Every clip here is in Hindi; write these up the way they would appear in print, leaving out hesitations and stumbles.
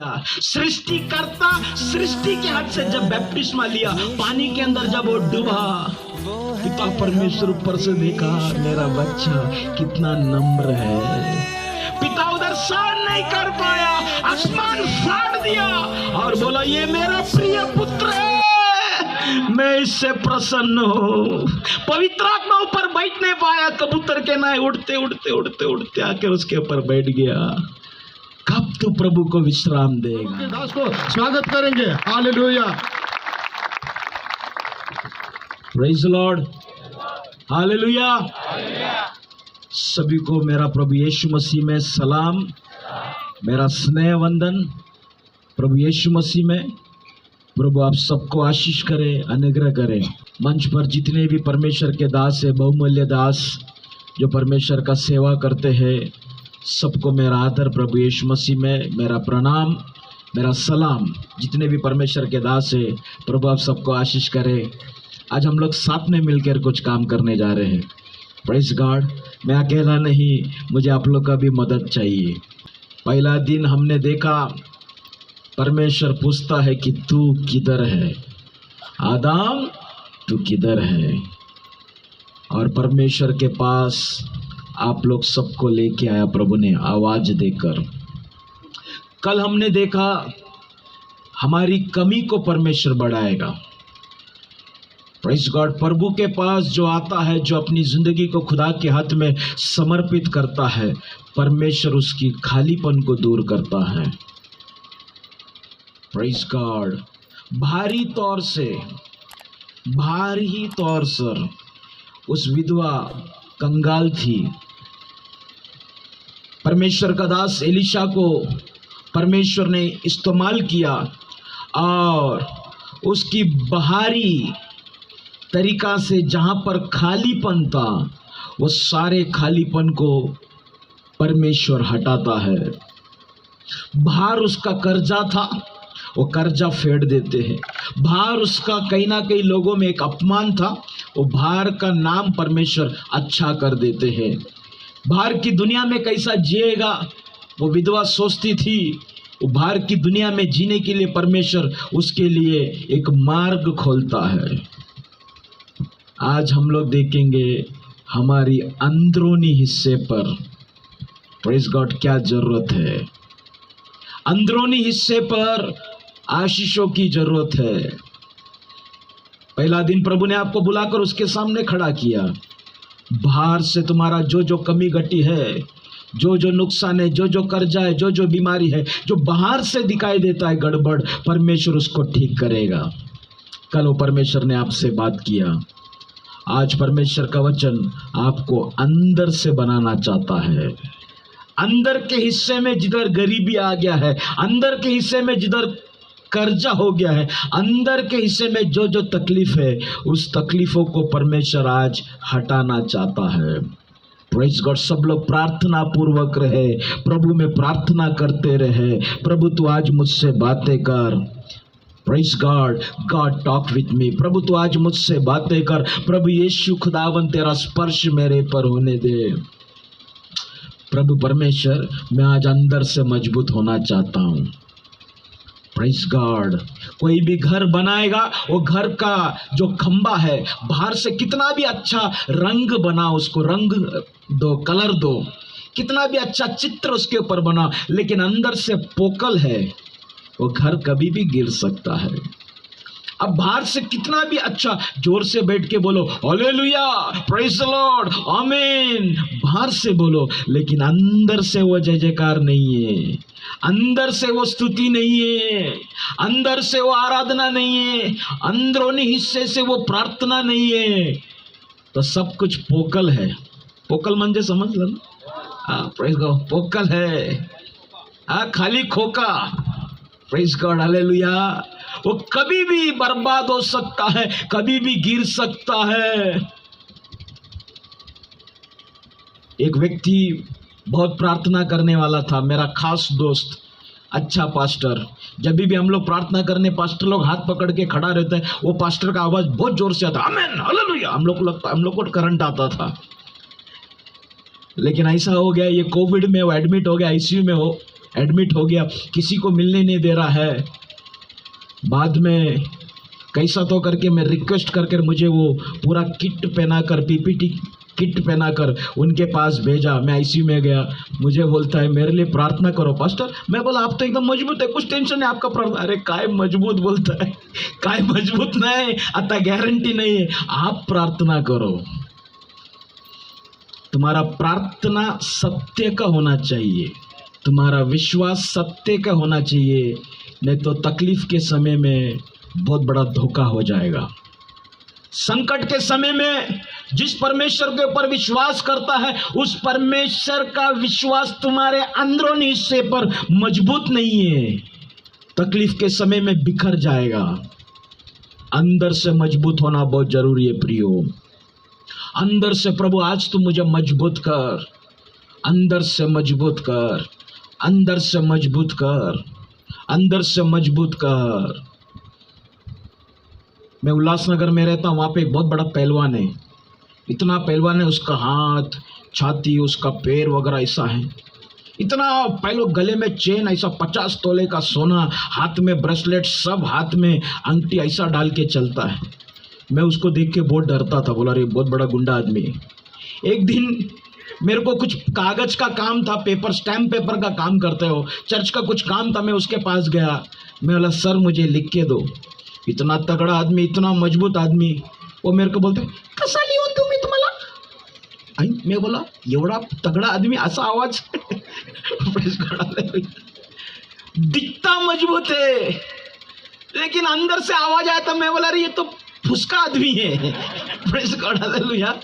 सृष्टिकर्ता सृष्टि के हाथ से जब बैप्टिस्मा लिया, पानी के अंदर जब वो डूबा, पिता परमेश्वर ऊपर से देखा, मेरा बच्चा कितना नम्र है। पिता उधर सहन नहीं कर पाया, आसमान फाड़ दिया और बोला, ये मेरा प्रिय पुत्र है, मैं इससे प्रसन्न हूँ। पवित्र आत्मा ऊपर बैठ नहीं पाया, कबूतर के नाय उड़ते उड़ते उड़ते उड़ते आके उसके ऊपर बैठ गया। कब तो प्रभु को विश्राम देगा। दास को स्वागत करेंगे। Hallelujah, praise Lord, hallelujah. सभी को मेरा प्रभु यीशु मसीह में सलाम, मेरा स्नेह वंदन प्रभु यीशु मसीह में। प्रभु आप सबको आशीष करे, अनुग्रह करे। मंच पर जितने भी परमेश्वर के दास है, बहुमूल्य दास जो परमेश्वर का सेवा करते हैं, सबको मेरा आदर प्रभु यीशु मसीह में, मेरा प्रणाम, मेरा सलाम। जितने भी परमेश्वर के दास है, प्रभु आप सबको आशीष करे। आज हम लोग साथ में मिलकर कुछ काम करने जा रहे हैं। Praise God. मैं अकेला नहीं, मुझे आप लोग का भी मदद चाहिए। पहला दिन हमने देखा, परमेश्वर पूछता है कि तू किधर है आदम, तू किधर है? और परमेश्वर के पास आप लोग सबको लेके आया प्रभु ने आवाज देकर। कल हमने देखा, हमारी कमी को परमेश्वर बढ़ाएगा। Praise God. प्रभु के पास जो आता है, जो अपनी जिंदगी को खुदा के हाथ में समर्पित करता है, परमेश्वर उसकी खालीपन को दूर करता है। Praise God. भारी तौर से उस विधवा कंगाल थी। परमेश्वर का दास एलिशा को परमेश्वर ने इस्तेमाल किया और उसकी बाहरी तरीका से जहाँ पर खालीपन था, वो सारे खालीपन को परमेश्वर हटाता है। बाहर उसका कर्जा था, वो कर्जा फेड देते हैं। बाहर उसका कहीं ना कहीं लोगों में एक अपमान था, वो बाहर का नाम परमेश्वर अच्छा कर देते हैं। बाहर की दुनिया में कैसा जिएगा वो विधवा सोचती थी, वो बाहर की दुनिया में जीने के लिए परमेश्वर उसके लिए एक मार्ग खोलता है। आज हम लोग देखेंगे हमारी अंदरूनी हिस्से पर, प्रेज गॉड, क्या जरूरत है। अंदरूनी हिस्से पर आशीषों की जरूरत है। पहला दिन प्रभु ने आपको बुलाकर उसके सामने खड़ा किया। बाहर से तुम्हारा जो जो कमी घटी है, जो जो नुकसान है, जो जो कर्जा है, जो जो बीमारी है, जो बाहर से दिखाई देता है गड़बड़, परमेश्वर उसको ठीक करेगा। कल वो परमेश्वर ने आपसे बात किया। आज परमेश्वर का वचन आपको अंदर से बनाना चाहता है। अंदर के हिस्से में जिधर गरीबी आ गया है, अंदर के हिस्से में जिधर कर्जा हो गया है, अंदर के हिस्से में जो जो तकलीफ है, उस तकलीफों को परमेश्वर आज हटाना चाहता है। Praise God. सब लोग प्रार्थना पूर्वक रहे, प्रभु में प्रार्थना करते रहे, प्रभु तू आज मुझसे बातें कर। Praise God. God talk with me. प्रभु तू आज मुझसे बातें कर। प्रभु यीशु खुदावन तेरा स्पर्श मेरे पर होने दे। प्रभु परमेश्वर, मैं आज अंदर से मजबूत होना चाहता हूँ। Praise God. कोई भी घर बनाएगा, वो घर का जो खंबा है, बाहर से कितना भी अच्छा रंग बना, उसको रंग दो, कलर दो, कितना भी अच्छा चित्र उसके ऊपर बना, लेकिन अंदर से पोकल है, वो घर कभी भी गिर सकता है। अब बाहर से कितना भी अच्छा, जोर से बैठ के बोलो हालेलुया, प्रेज द लॉर्ड, आमीन, बाहर से बोलो, लेकिन अंदर से वो जय जयकार नहीं है, अंदर से वो स्तुति नहीं है, अंदर से वो आराधना नहीं है, अंदरूनी हिस्से से वो प्रार्थना नहीं है, तो सब कुछ पोकल है। पोकल म्हणजे समझ लो ना, प्रेज गॉड, पोकल है, खाली खोका। Praise God, hallelujah. वो कभी भी बर्बाद हो सकता है, कभी भी गिर सकता है। एक व्यक्ति बहुत प्रार्थना करने वाला था, मेरा खास दोस्त, अच्छा पास्टर। जब भी हम लोग प्रार्थना करने, पास्टर लोग हाथ पकड़ के खड़ा रहता है, वो पास्टर का आवाज बहुत जोर से आता, आमीन, हालेलुया। हम लोग को करंट आता था। लेकिन ऐसा हो गया, ये कोविड में वो एडमिट हो गया, आईसीयू में हो, एडमिट हो गया, किसी को मिलने नहीं दे रहा है। बाद में कैसा तो करके मैं रिक्वेस्ट करके मुझे वो पूरा किट पहनाकर, पीपीटी किट पहनाकर उनके पास भेजा। मैं आईसीयू में गया, मुझे बोलता है मेरे लिए प्रार्थना करो पास्टर। मैं बोला आप तो एकदम मजबूत है, कुछ टेंशन है आपका प्रार्थना। अरे काय मजबूत बोलता है, काय मजबूत नाही, आता गॅरंटी नहीं है, आप प्रार्थना करो। तुम्हारा प्रार्थना सत्य का होना चाहिए, तुम्हारा विश्वास सत्य का होना चाहिए, नहीं तो तकलीफ के समय में बहुत बड़ा धोखा हो जाएगा। संकट के समय में जिस परमेश्वर के ऊपर विश्वास करता है, उस परमेश्वर का विश्वास तुम्हारे अंदरूनी हिस्से पर मजबूत नहीं है, तकलीफ के समय में बिखर जाएगा। अंदर से मजबूत होना बहुत जरूरी है प्रियो। अंदर से प्रभु आज तू मुझे मजबूत कर, अंदर से मजबूत कर, अंदर से मजबूत कर, अंदर से मजबूत कर। मैं उल्लासनगर में रहता हूँ, वहाँ पे एक बहुत बड़ा पहलवान है, इतना पहलवान है, उसका हाथ, छाती, उसका पैर वगैरह ऐसा है, इतना पहले गले में चेन ऐसा 50 तोले का सोना, हाथ में ब्रेसलेट, सब हाथ में अंगूठी ऐसा डाल के चलता है। मैं उसको देख के बहुत डरता था, बोला अरे बहुत बड़ा गुंडा आदमी है। एक दिन मेरे को कुछ कागज का काम था, पेपर, स्टैम्प पेपर का काम करते हो, चर्च का कुछ काम था, मैं उसके पास गया। मैं बोला सर मुझे लिख के दो। इतना तगड़ा आदमी, इतना मजबूत आदमी, वो मेरे को बोलते कसा लिहून तुम्ही तुम्हाला। मैं बोला एवढा तगड़ा आदमी, असा आवाज दिखता मजबूत है लेकिन अंदर से आवाज आया था। मैं बोला अरे ये तो फुसका आदमी है। Praise God, hallelujah.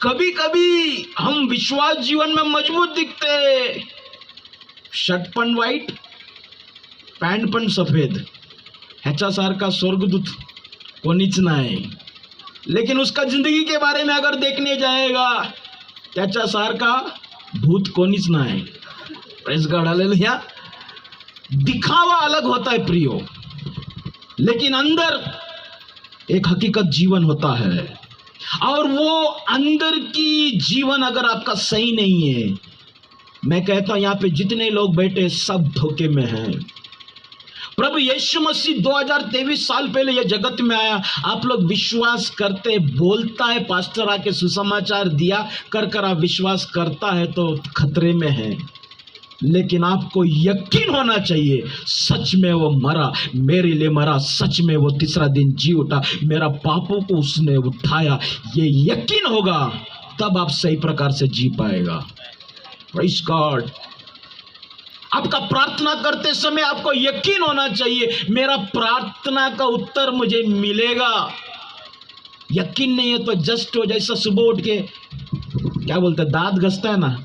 कभी कभी हम विश्वास जीवन में मजबूत दिखते, शर्ट पण व्हाईट, पॅन्ट पण सफेद, ह्याच्यासारखा स्वर्गदूत कोणीच नाही। लेकिन उसका जिंदगी के बारे में अगर देखने जाएगा, त्याच्यासारखा भूत कोणीच नाही। Praise God, hallelujah. दिखावा अलग होता है प्रियो, लेकिन अंदर एक हकीकत जीवन होता है, और वो अंदर की जीवन अगर आपका सही नहीं है, मैं कहता हूं यहाँ पे जितने लोग बैठे सब धोखे में हैं। प्रभु यीशु मसीह 2023 साल पहले ये जगत में आया। आप लोग विश्वास करते, बोलता है पास्टर आके सुसमाचार दिया कर आप विश्वास करता है तो खतरे में है। लेकिन आपको यकीन होना चाहिए सच में वो मरा, मेरे लिए मरा, सच में वो तीसरा दिन जी उठा, मेरा पापों को उसने उठाया। ये यकीन होगा तब आप सही प्रकार से जी पाएगा। Praise God. आपका प्रार्थना करते समय आपको यकीन होना चाहिए मेरा प्रार्थना का उत्तर मुझे मिलेगा। यकीन नहीं है तो जस्ट हो, जैसा सुबह उठ के क्या बोलते हैं दांत घसता है ना,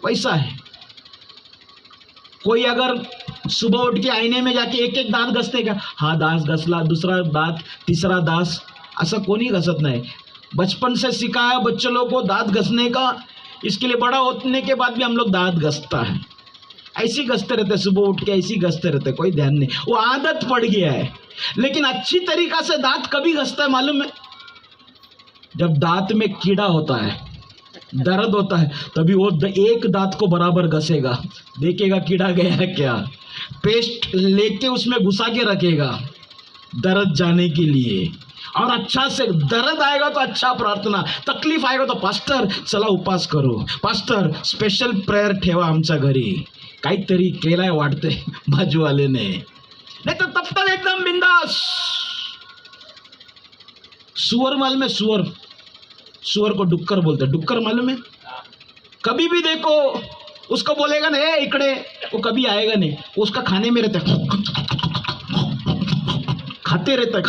वैसा है। कोई अगर सुबह उठ के आईने में जाके एक एक दांत घसते क्या, हा दांत घसला, दूसरा दांत, तीसरा दांत, ऐसा कोई घसत नहीं। बचपन से सिखाया बच्चों लोगों को दांत घसने का, इसके लिए बड़ा होने के बाद भी हम लोग दांत घसता है, ऐसी घसते रहते, सुबह उठ के ऐसी घसते रहते, कोई ध्यान नहीं, वो आदत पड़ गया है। लेकिन अच्छी तरीका से दांत कभी घसता है मालूम है? जब दांत में कीड़ा होता है, दर्द होता है, तभी वो एक दांत को बराबर घसेगा, देखेगा कीड़ा गया है क्या, पेस्ट लेके उसमें घुसा के रखेगा दर्द जाने के लिए। और अच्छा से दर्द आएगा तो अच्छा प्रार्थना, तकलीफ आएगा तो पास्टर चला उपास करो, पास्टर स्पेशल प्रेयर ठेवा आमच्या घरी, काहीतरी केलाय वाटते बाजूवालेने, नहीं तो तब तक एकदम बिंदास। सुअर मालूम है? सुअर को डुक्कर बोलते हैं। डुक्कर मालूम है? कभी भी देखो उसको बोलेगा ना ए इकड़े, वो कभी आएगा नहीं, वो उसका खाने में रहता है, खाते रहते,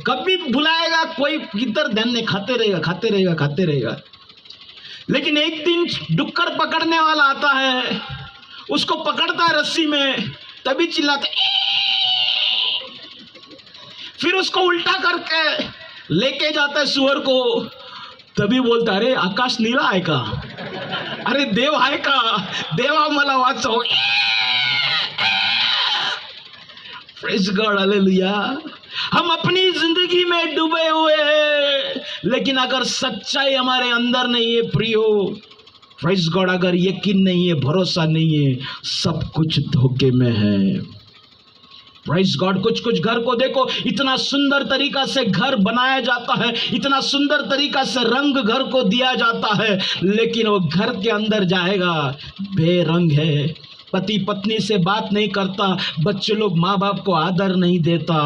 कभी बुलाएगा कोई इधर ध्यान नहीं, खाते रहेगा। लेकिन एक दिन डुक्कर पकड़ने वाला आता है, उसको पकड़ता है रस्सी में, तभी चिल्लाते, फिर उसको उल्टा करके लेके जाता है सुअर को, तभी बोलता अरे आकाश नीला आहे का, अरे देव आहे का, देवा मला वाचव। Praise God, hallelujah. हम अपनी जिंदगी में डूबे हुए हैं, लेकिन अगर सच्चाई हमारे अंदर नहीं है प्रियो, प्रेज़ गॉड, अगर यकीन नहीं है, भरोसा नहीं है, सब कुछ धोखे में है। प्रेज़ गॉड, कुछ कुछ घर को देखो, इतना सुंदर तरीका से घर बनाया जाता है, इतना सुंदर तरीका से रंग घर को दिया जाता है, लेकिन वो घर के अंदर जाएगा बेरंग है। पति पत्नी से बात नहीं करता, बच्चे लोग माँ बाप को आदर नहीं देता।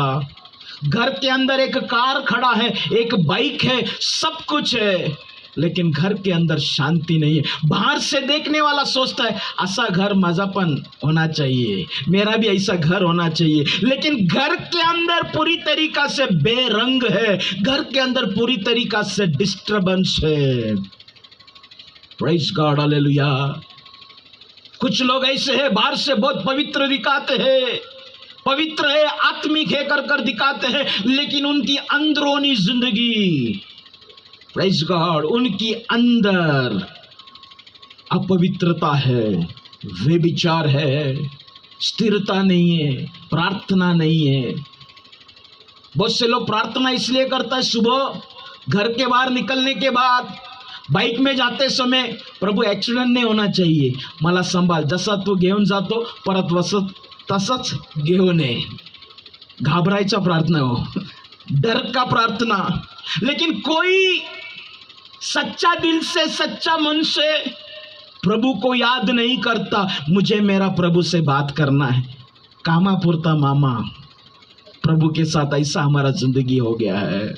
घर के अंदर एक कार खड़ा है, एक बाइक है, सब कुछ है, लेकिन घर के अंदर शांति नहीं है। बाहर से देखने वाला सोचता है ऐसा घर मजापन होना चाहिए, मेरा भी ऐसा घर होना चाहिए, लेकिन घर के अंदर पूरी तरीका से बेरंग है, घर के अंदर पूरी तरीका से डिस्टर्बेंस है। Praise God, hallelujah. कुछ लोग ऐसे हैं, बाहर से बहुत पवित्र दिखाते हैं, पवित्र है, आत्मिक है कर दिखाते हैं, लेकिन उनकी अंदरूनी जिंदगी, प्रेज़ गॉड, उनकी अंदर अपवित्रता है, व्यभिचार है, स्थिरता नहीं है, प्रार्थना नहीं है। बहुत से लोग प्रार्थना इसलिए करता है, सुबह घर के बाहर निकलने के बाद बाइक में जाते समय, प्रभु ॲक्सिडेंट नाही होना चाहिए, मला संभाल, जसा तू घेऊन जातो परत वसत तसंच घेऊन ये। घाबरायचा प्रार्थना हो, डर का प्रार्थना। लेकिन कोई सच्चा दिल से, सच्चा मन से प्रभु को याद नहीं करता, मुझे मेरा प्रभु से बात करना है। कामापुरता मामा, प्रभु के साथ ऐसा हमारा जिंदगी हो गया है।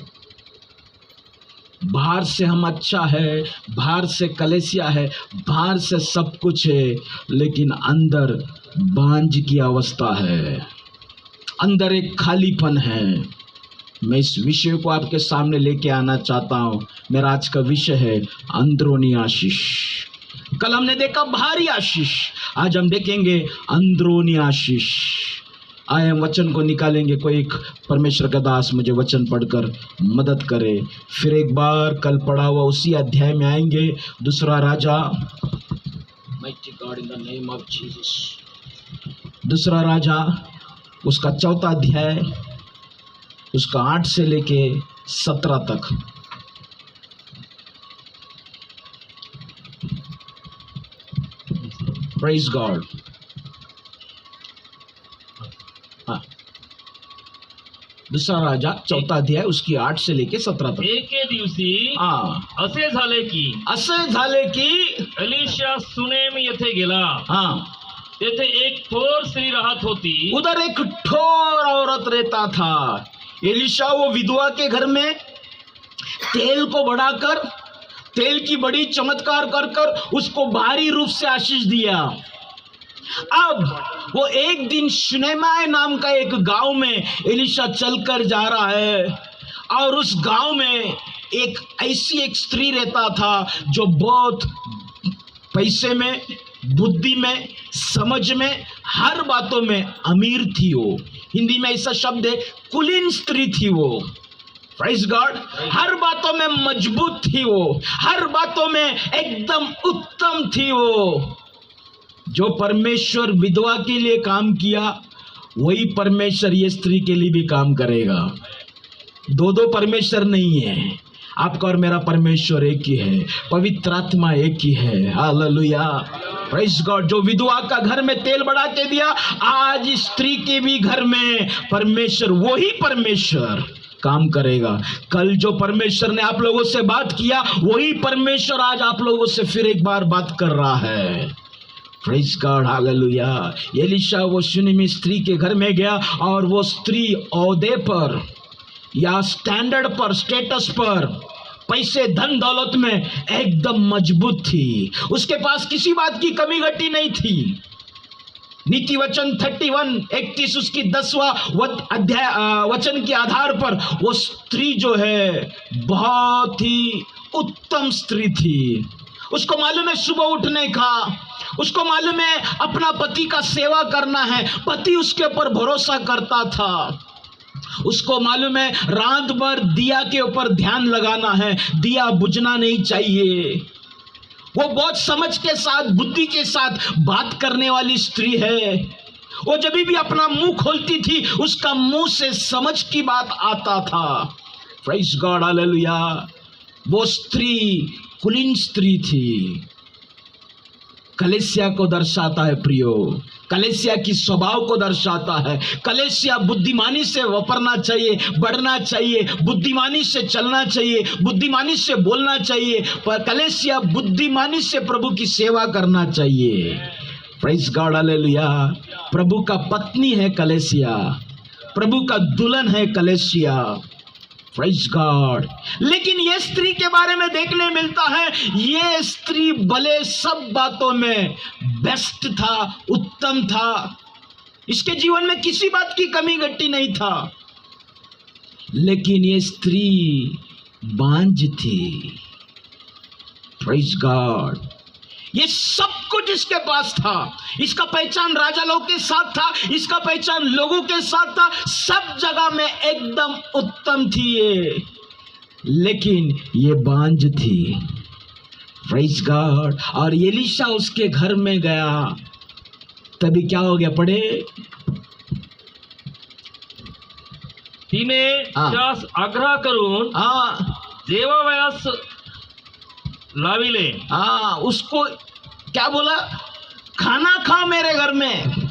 बाहर से हम अच्छा है, बाहर से कलेसिया है, बाहर से सब कुछ है, लेकिन अंदर बांझ की अवस्था है, अंदर एक खालीपन है। मैं इस विषय को आपके सामने लेके आना चाहता हूँ। मेरा आज का विषय है अंदरूनी आशीष। कल हमने देखा बाहरी आशीष, आज हम देखेंगे अंदरूनी आशीष। आए हम वचन को निकालेंगे। कोई एक परमेश्वर का दास मुझे वचन पढ़कर मदद करे। फिर एक बार कल पढ़ा हुआ उसी अध्याय में आएंगे, दूसरा राजा, mighty God in the name of Jesus, दूसरा राजा उसका 4था अध्याय, उसका 8 से लेके 17 तक। Praise God. हाँ, दुसरा राजा 4था अध्याय उसकी 8 से लेके 17 तक। एके दिवशी हाँ, असे झाले की एलिशा सुनेम येथे गेला। हाँ, तेथे एक थोर स्त्री राहत होती। उधर एक ठोर औरत रहता था। एलिशा वो विधवा के घर में तेल को बढ़ाकर, तेल की बड़ी चमत्कार कर कर उसको बाहरी रूप से आशीष दिया। अब वो एक दिन शुनेमाय नाम का एक गांव में एलिशा चलकर जा रहा है, और उस गांव में एक ऐसी एक स्त्री रहता था जो बहुत पैसे में, बुद्धि में, समझ में, हर बातों में अमीर थी। वो हिंदी में ऐसा शब्द है, कुलीन स्त्री थी वो। Praise God. हर बातों में मजबूत थी वो, हर बातों में एकदम उत्तम थी वो। जो परमेश्वर विधवा के लिए काम किया, वही परमेश्वर ये स्त्री के लिए भी काम करेगा। दो दो परमेश्वर नहीं है, आपका और मेरा परमेश्वर एक ही है, पवित्र आत्मा एक ही है। Hallelujah, praise God. जो विधवा का घर में तेल बढ़ा के दिया, आज स्त्री के भी घर में परमेश्वर, वही परमेश्वर काम करेगा। कल जो परमेश्वर ने आप लोगों से बात किया, वही परमेश्वर आज आप लोगों से फिर एक बार बात कर रहा है। Praise God, hallelujah. एलिशा वो सुनेमी स्त्री के घर में गया, और वो स्त्री औहदे पर या स्टैंडर्ड पर, स्टेटस पर, पैसे, धन दौलत में एकदम मजबूत थी। उसके पास किसी बात की कमी घटी नहीं थी। नीति वचन 31:31 उसकी 10वां अध्याय वचन के आधार पर वो स्त्री जो है बहुत ही उत्तम स्त्री थी। उसको मालूम है सुबह उठने का, उसको मालूम है अपना पति का सेवा करना है, पति उसके ऊपर भरोसा करता था। उसको मालूम है रात भर दिया के ऊपर ध्यान लगाना है, दिया बुझना नहीं चाहिए। वो बहुत समझ के साथ, बुद्धि के साथ बात करने वाली स्त्री है। वो जब भी अपना मुंह खोलती थी, उसका मुंह से समझ की बात आता था। Praise God, hallelujah. वो स्त्री कुलीन स्त्री थी। कलेसिया को दर्शाता है प्रियो, कलेसिया की स्वभाव को दर्शाता है। कलेसिया बुद्धिमानी से वापरना चाहिए, बढ़ना चाहिए, बुद्धिमानी से चलना चाहिए, बुद्धिमानी से बोलना चाहिए, पर कलेसिया बुद्धिमानी से प्रभु की सेवा करना चाहिए। Praise God, hallelujah. प्रभु का पत्नी है कलेसिया, प्रभु का दुल्हन है कलेसिया। Praise God. लेकिन ये स्त्री के बारे में देखने मिलता है, ये स्त्री भले सब बातों में बेस्ट था, उत्तम था, इसके जीवन में किसी बात की कमी घटी नहीं था, लेकिन ये स्त्री बांझ थी। Praise God. ये सब कुछ इसके पास था, इसका पहचान राजा लोग के साथ था, इसका पहचान लोगों के साथ था, सब जगह में एकदम उत्तम थी ये, लेकिन ये बांझ थी। Praise God. और एलीशा उसके घर में गया, तभी क्या हो गया, पढ़े। तिने त्यास आग्रह करून जेवावयास लाविले। उसको क्या बोला, खाना खा मेरे घर में।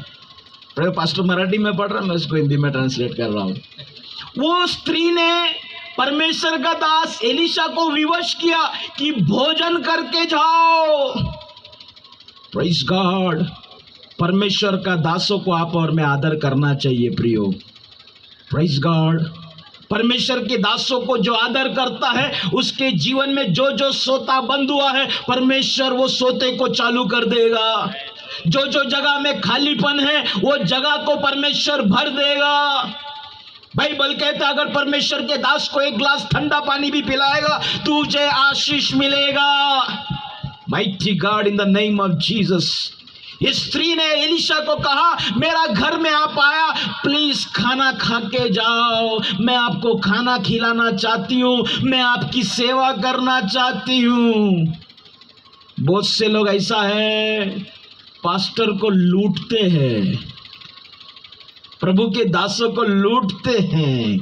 पास्टर मराठी में पढ़ रहा, मैं उसको हिंदी में ट्रांसलेट कर रहा हूं। वो स्त्री ने परमेश्वर का दास एलीशा को विवश किया कि भोजन करके जाओ। Praise God. परमेश्वर का दासों को आप और मैं आदर करना चाहिए प्रियो। Praise God. परमेश्वर के दासों को जो आदर करता है, उसके जीवन में जो जो सोता बंद हुआ है, परमेश्वर वो सोते को चालू कर देगा। जो जो जगह में खालीपन है, वो जगह को परमेश्वर भर देगा। बाइबल कहता है, अगर परमेश्वर के दास को एक गिलास ठंडा पानी भी पिलाएगा, तुझे आशीष मिलेगा। Mighty God, in the name of Jesus. इस स्त्री ने एलीशा को कहा, मेरा घर में आप आया, प्लीज खाना खा के जाओ, मैं आपको खाना खिलाना चाहती हूँ, मैं आपकी सेवा करना चाहती हूँ। बहुत से लोग ऐसा है, पास्टर को लूटते हैं, प्रभु के दासों को लूटते हैं।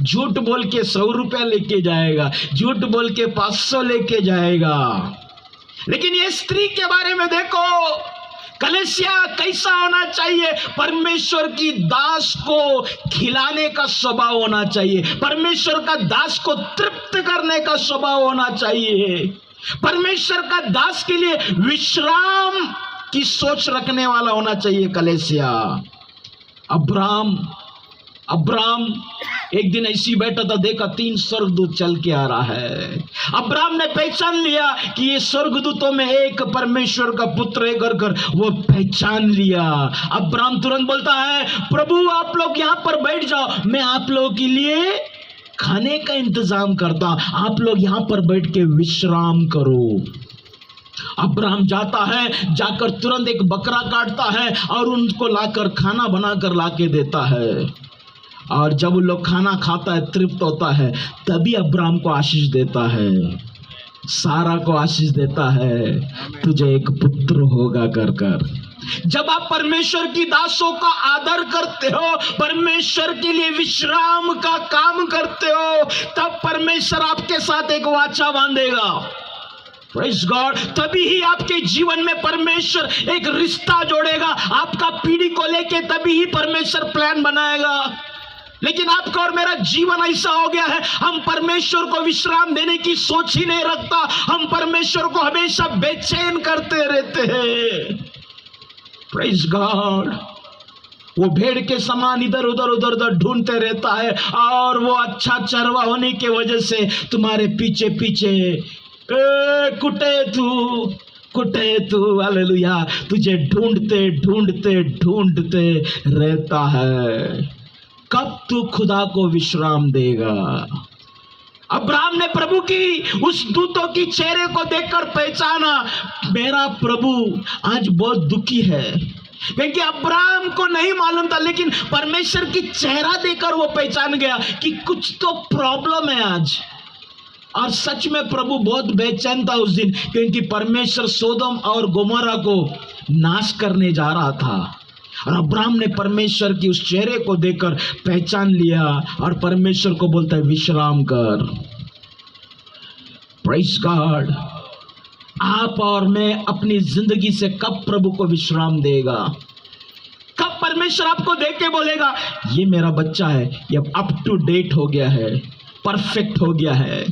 झूठ बोल के 100 रुपया लेके जाएगा, झूठ बोल के 500 लेके जाएगा। लेकिन ये स्त्री के बारे में देखो, कलेसिया कैसा होना चाहिए, परमेश्वर की दास को खिलाने का स्वभाव होना चाहिए, परमेश्वर का दास को तृप्त करने का स्वभाव होना चाहिए, परमेश्वर का दास के लिए विश्राम की सोच रखने वाला होना चाहिए कलेसिया। अब्राम एक दिन ऐसी बैठा था, देखा 3 स्वर्गदूत चल के आ रहा है। अब्राम ने पहचान लिया कि ये स्वर्गदूतों में एक परमेश्वर का पुत्र है, कर वो पहचान लिया। अब्राम तुरंत बोलता है, प्रभु आप लोग यहाँ पर बैठ जाओ, मैं आप लोगों के लिए खाने का इंतजाम करता हूं, आप लोग यहाँ पर बैठ के विश्राम करो। अब्राहम जाता है, जाकर तुरंत एक बकरा काटता है और उनको लाकर खाना बनाकर लाके देता है। और जब उन लोग खाना खाता है, तृप्त होता है, तभी अब्राहम को आशीष देता है, सारा को आशीष देता है, तुझे एक पुत्र होगा कर। जब आप परमेश्वर की दासों का आदर करते हो, परमेश्वर के लिए विश्राम का काम करते हो, तब परमेश्वर आपके साथ एक वाचा बांधेगा। Praise God. तभी ही आपके जीवन में परमेश्वर एक रिश्ता जोड़ेगा, आपका पीढ़ी को लेके तभी ही परमेश्वर प्लान बनाएगा। लेकिन आपका और मेरा जीवन ऐसा हो गया है, हम परमेश्वर को विश्राम देने की सोच ही नहीं रखता, हम परमेश्वर को हमेशा बेचैन करते रहते हैं। Praise God. वो भेड़ के समान इधर उधर ढूंढते रहता है, और वो अच्छा चरवा होने की वजह से तुम्हारे पीछे पीछे कुटे तू, हालेलुया, तुझे ढूंढते रहता है। कब तू खुदा को विश्राम देगा? अब्राहम ने प्रभु की उस दूतों की चेहरे को देखकर पहचाना, मेरा प्रभु आज बहुत दुखी है, क्योंकि अब्राहम को नहीं मालूम था, लेकिन परमेश्वर की चेहरा देखकर वो पहचान गया कि कुछ तो प्रॉब्लम है आज। और सच में प्रभु बहुत बेचैन था उस दिन, क्योंकि परमेश्वर सोदोम और गोमोरा को नाश करने जा रहा था। और अब्राहम ने परमेश्वर की उस चेहरे को देखकर पहचान लिया और परमेश्वर को बोलता है विश्राम कर। Praise God. आप और मैं अपनी जिंदगी से कब प्रभु को विश्राम देगा? कब परमेश्वर आपको देख के बोलेगा ये मेरा बच्चा है, ये अप टू डेट हो गया है, परफेक्ट हो गया है?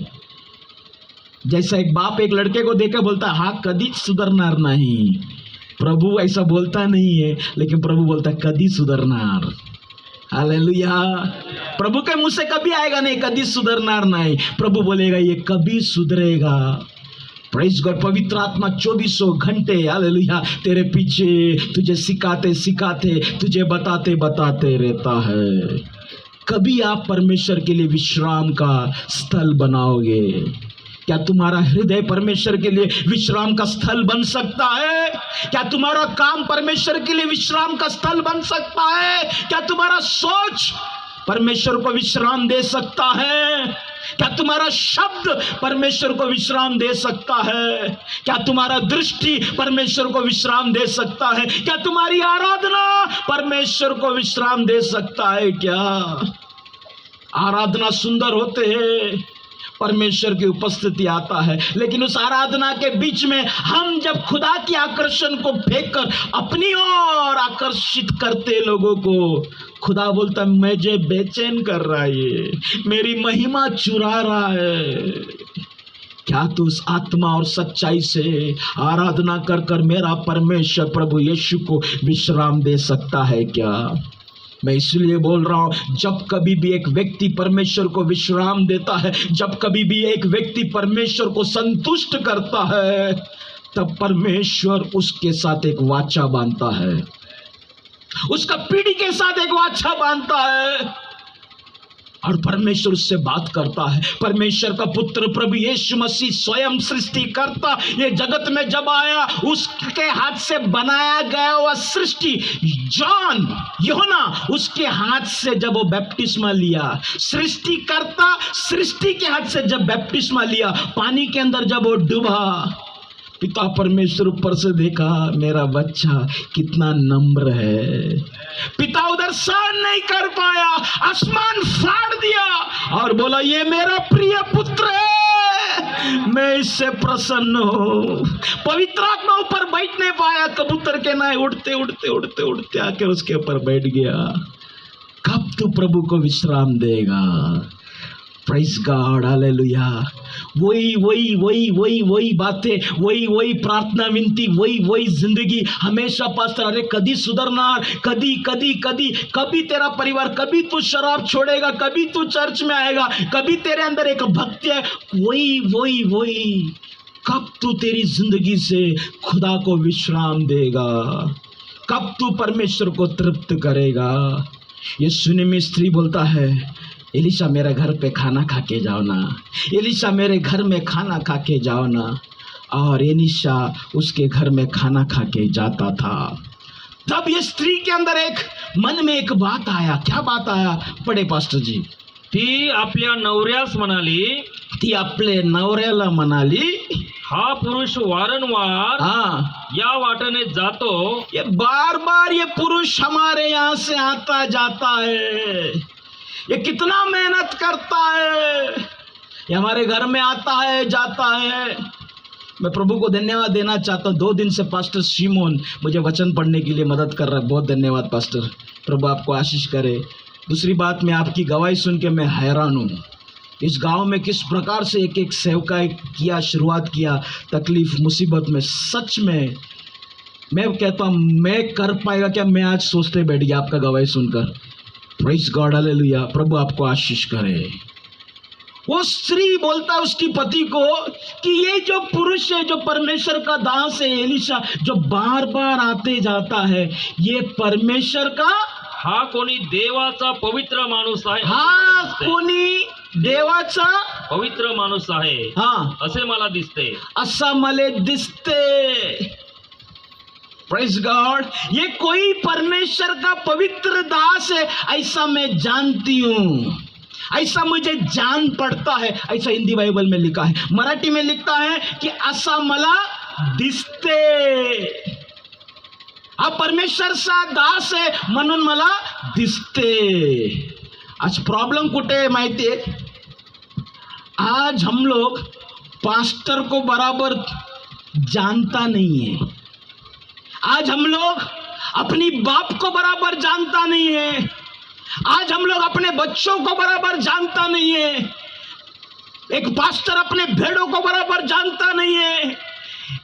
जैसा एक बाप एक लड़के को देख के बोलता है हाँ कभी सुधरनार नहीं, प्रभु ऐसा बोलता नहीं है, लेकिन प्रभु बोलता है कभी सुधरनार। हालेलुया। प्रभु के मुंह से कभी आएगा नहीं कभी सुधरनार नहीं, प्रभु बोलेगा ये कभी सुधरेगा। Praise God. पवित्र आत्मा 24 घंटे हालेलुया तेरे पीछे तुझे सिखाते सिखाते तुझे बताते बताते रहता है। कभी आप परमेश्वर के लिए विश्राम का स्थल बनाओगे? क्या तुम्हारा हृदय परमेश्वर के लिए विश्राम का स्थल बन सकता है? क्या तुम्हारा काम परमेश्वर के लिए विश्राम का स्थल बन सकता है? क्या तुम्हारा सोच परमेश्वर को विश्राम दे सकता है? क्या तुम्हारा शब्द परमेश्वर को विश्राम दे सकता है? क्या तुम्हारा दृष्टि परमेश्वर को विश्राम दे सकता है? क्या तुम्हारी आराधना परमेश्वर को विश्राम दे सकता है? क्या आराधना सुंदर होते हैं, परमेश्वर की उपस्थिति आता है, लेकिन उस आराधना के बीच में हम जब खुदा की आकर्षण को फेंककर अपनी ओर आकर्षित करते लोगों को, खुदा बोलता है मुझे बेचैन कर रहा है, ये मेरी महिमा चुरा रहा है। क्या तू उस आत्मा और सच्चाई से आराधना कर कर मेरा परमेश्वर प्रभु यीशु को विश्राम दे सकता है क्या? मैं इसलिए बोल रहा हूं, जब कभी भी एक व्यक्ति परमेश्वर को विश्राम देता है, जब कभी भी एक व्यक्ति परमेश्वर को संतुष्ट करता है, तब परमेश्वर उसके साथ एक वाचा बांधता है, उसका पीढ़ी के साथ एक वाचा बांधता है और परमेश्वर उससे बात करता है। परमेश्वर का पुत्र प्रभु यीशु मसीह स्वयं सृष्टि करता ये जगत में जब आया, उसके हाथ से बनाया गया वह सृष्टि, जॉन यूहन्ना उसके हाथ से जब वो बैप्टिस्मा लिया, सृष्टि करता सृष्टि के हाथ से जब बैप्टिस्मा लिया, पानी के अंदर जब वो डूबा, पिता परमेश्वर ऊपर से देखा मेरा बच्चा कितना नम्र है। पिता उधर सहन नहीं कर पाया, आसमान फाड़ दिया और बोला ये मेरा प्रिय पुत्र है, मैं इससे प्रसन्न हूं। पवित्र आत्मा ऊपर बैठ नहीं पाया, कबूतर के नाय उड़ते उड़ते उड़ते उड़ते आकर उसके ऊपर बैठ गया। कब तू प्रभु को विश्राम देगा? Praise God, hallelujah. वही बातें, वही प्रार्थना विनती, वही जिंदगी हमेशा पास्टर, अरे कभी सुधरना, कभी तेरा परिवार, कभी तू शराब छोड़ेगा, कभी तू चर्च में आएगा, कभी तेरे अंदर एक भक्ति है, वही कब तू तेरी जिंदगी से खुदा को विश्राम देगा? कब तू परमेश्वर को तृप्त करेगा? ये सुने में स्त्री बोलता है एलिशा मेरे घर पे खाना खा के जाओ ना, एलिशा मेरे घर में खाना खा के जाओ ना। और एलिशा उसके घर में खाना खा के जाता था। तब ये स्त्री के अंदर एक मन में एक बात आया। क्या बात आया? पढ़े पास्टर जी। ती आपल्या नवऱ्यास म्हणाली, ती आपले नवऱ्याला म्हणाली, हा पुरुष वारंवार हाँ या वाटेने जातो, ये बार बार ये पुरुष हमारे यहाँ से आता जाता है, ये कितना मेहनत करता है, ये हमारे घर में आता है जाता है। मैं प्रभु को धन्यवाद देना चाहता हूँ, 2 दिन से पास्टर शिमोन मुझे वचन पढ़ने के लिए मदद कर रहा है। बहुत धन्यवाद पास्टर, प्रभु आपको आशीष करे। दूसरी बात, मैं आपकी गवाही सुन के मैं हैरान हूँ, इस गांव में किस प्रकार से एक एक सेवकाई किया, शुरुआत किया, तकलीफ मुसीबत में। सच में मैं कहता हूँ मैं कर पाएगा क्या, मैं आज सोचते बैठ गया आपका गवाही सुनकर। Praise God, hallelujah. प्रभु आपको आशीष करे। वो स्त्री बोलता है उसकी पति को कि ये जो पुरुष है, जो परमेश्वर का दास है एलिशा, जो बार बार आते जाता है, ये परमेश्वर का हा कोणी देवाचा पवित्र माणूस आहे, हा कोणी देवाचा पवित्र माणूस आहे हा असे मला दिसते, असा मले दिसते। प्रेज गॉड, ये कोई परमेश्वर का पवित्र दास है ऐसा मैं जानती हूँ, ऐसा मुझे जान पड़ता है। ऐसा हिंदी बाइबल में लिखा है, मराठी में लिखता है कि असा मला दिसते। हा परमेश्वरचा दास आहे म्हणून मला दिसते। आज प्रॉब्लम कुठे है माहिती है? आज हम लोग पास्टर को बराबर जानता नहीं है। आज हम लोग अपनी बाप को बराबर जानता नहीं है। आज हम लोग अपने बच्चों को बराबर जानता नहीं है। एक पास्टर अपने भेड़ों को बराबर जानता नहीं है।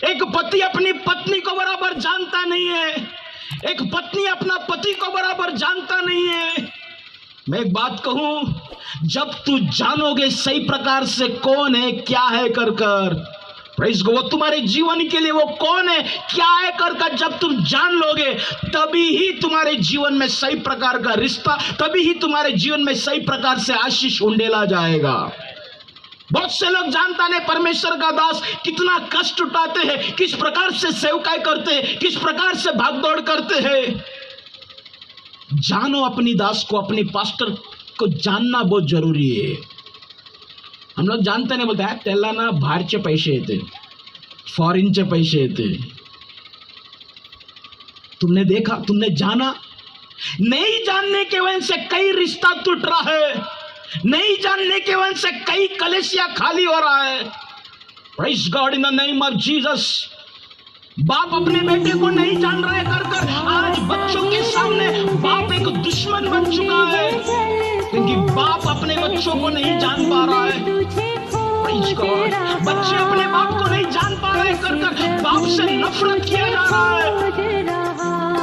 एक पति अपनी पत्नी को बराबर जानता नहीं है। एक पत्नी अपना पति को बराबर जानता नहीं है। मैं एक बात कहूं, जब तू जानोगे सही प्रकार से कौन है क्या है कर कर, प्रेज़ गॉड, वो तुम्हारे जीवन के लिए वो कौन है क्या है कर कर जब तुम जान लोगे, तभी ही तुम्हारे जीवन में सही प्रकार का रिश्ता, तभी ही तुम्हारे जीवन में सही प्रकार से आशीष उंडेला जाएगा। बहुत से लोग जानता नहीं परमेश्वर का दास कितना कष्ट उठाते हैं, किस प्रकार से सेवकाई करते हैं, किस प्रकार से भागदौड़ करते हैं। जानो अपनी दास को, अपने पास्टर को जानना बहुत जरूरी है। हम लोग जानते नहीं, बोलते हैं त्याला ना बाहेरचे पैसे येते, फॉरेनचे पैसे येते। तुमने देखा, तुमने जाना, नहीं जानने के वजह से कई रिश्ता टूट रहा है, नहीं जानने के वजह से कई कलेसिया खाली हो रहा है। Praise God in the name of Jesus. बाप अपने बेटे को नहीं जान रहा है कर कर आज बच्चों के सामने बाप एक दुश्मन बन चुका है, क्योंकि बाप अपने बच्चों को नहीं जान पा रहा है। प्रेज़ गॉड, बच्चे अपने बाप को नहीं जान पा रहे कर कर बाप से नफरत किया जा रहा है।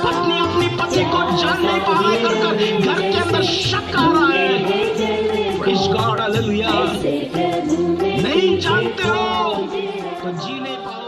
पत्नी अपनी पति को जान नहीं पा रहा है कर कर घर के अंदर शक आ रहा है। Praise God, hallelujah. नहीं जानते हो तो जी नहीं पाओ।